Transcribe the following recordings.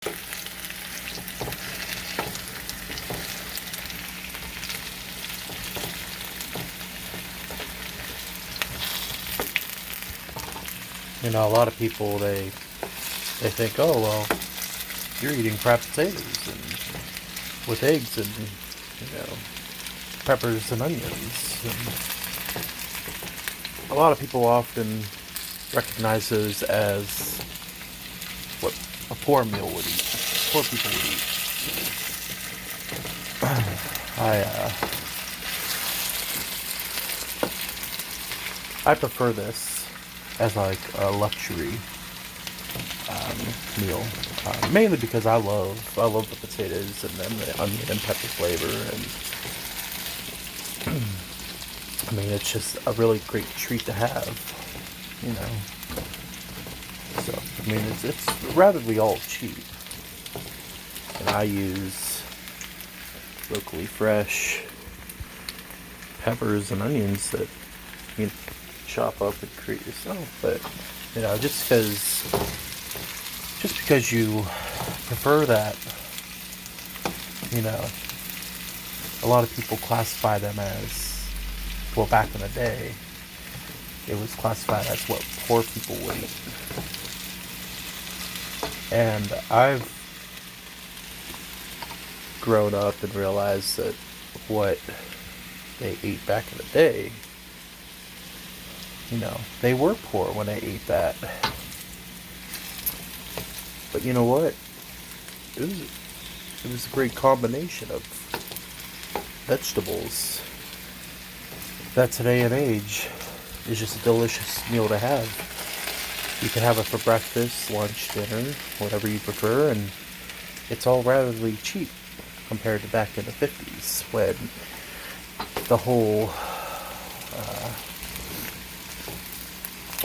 You know, a lot of people, they think, oh, well, you're eating fried potatoes and with eggs and, you know, peppers and onions. And a lot of people often recognize those as what a poor meal would eat. Poor people would eat. I prefer this as like a luxury meal, mainly because I love the potatoes and then the onion and pepper flavor, and I mean it's just a really great treat to have, you know. So I mean it's relatively all cheap, and I use locally fresh peppers and onions that you can chop up and create yourself. But you know, just because you prefer that, you know, a lot of people classify them as, well, back in the day, it was classified as what poor people would eat. And I've grown up and realized that what they ate back in the day, you know, they were poor when they ate that. But you know what? It was a great combination of vegetables that today and age is just a delicious meal to have. You can have it for breakfast, lunch, dinner, whatever you prefer, and it's all relatively cheap compared to back in the 50s when the whole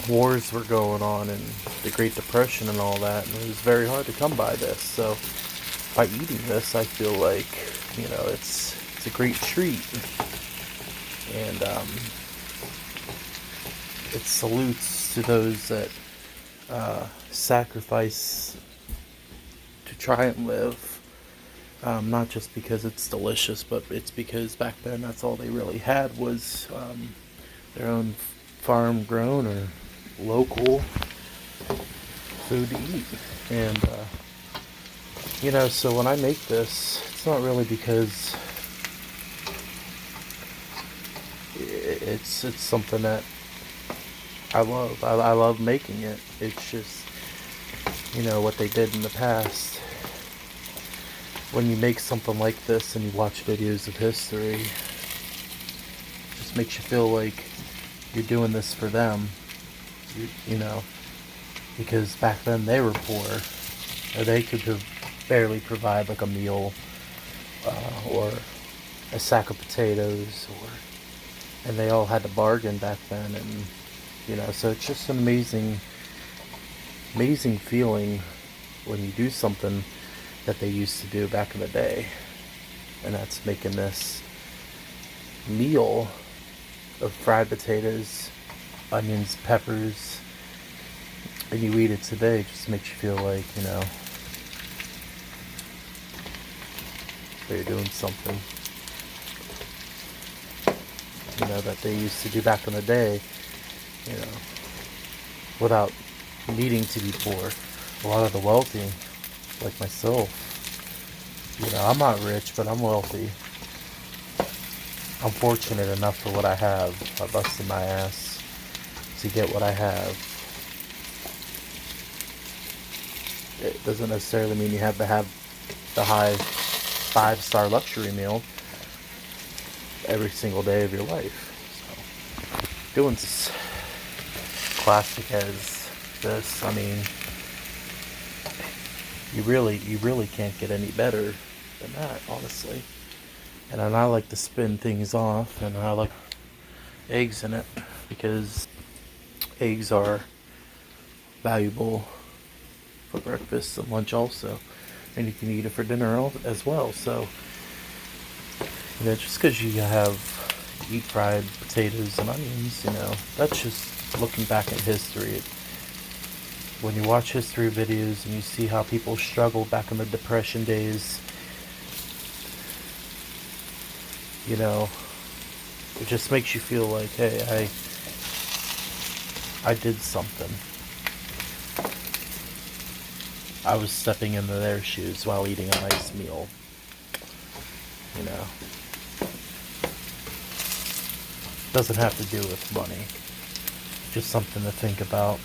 wars were going on and the Great Depression and all that, and it was very hard to come by this. So by eating this, I feel like, you know, it's a great treat, and it salutes to those that sacrifice to try and live, not just because it's delicious, but it's because back then that's all they really had was their own farm grown or local food to eat. And you know, so when I make this, it's not really because it's something that I love. I love making it. It's just, you know, what they did in the past. When you make something like this and you watch videos of history, it just makes you feel like you're doing this for them. You know, because back then they were poor, or they could barely provide like a meal, or a sack of potatoes, and they all had to bargain back then, and you know, so it's just an amazing feeling when you do something that they used to do back in the day, and that's making this meal of fried potatoes, onions, peppers, and you eat it today. It just makes you feel like, you know, they're doing something, you know, that they used to do back in the day, you know, without needing to be poor. A lot of the wealthy, like myself, you know, I'm not rich, but I'm wealthy. I'm fortunate enough for what I have. I busted my ass to get what I have. It doesn't necessarily mean you have to have the high 5-star luxury meal every single day of your life. So, doing classic as this, I mean, you really can't get any better than that, honestly. And then I like to spin things off, and I like eggs in it because eggs are valuable for breakfast and lunch also, and you can eat it for dinner as well. So, you know, just because you eat fried potatoes and onions, you know, that's just looking back at history. When you watch history videos and you see how people struggled back in the Depression days, you know, it just makes you feel like, hey, I did something. I was stepping into their shoes while eating a nice meal. You know, doesn't have to do with money. Just something to think about.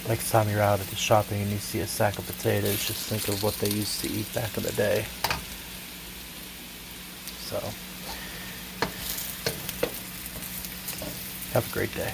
Next time you're out at the shopping and you see a sack of potatoes, just think of what they used to eat back in the day. So, have a great day.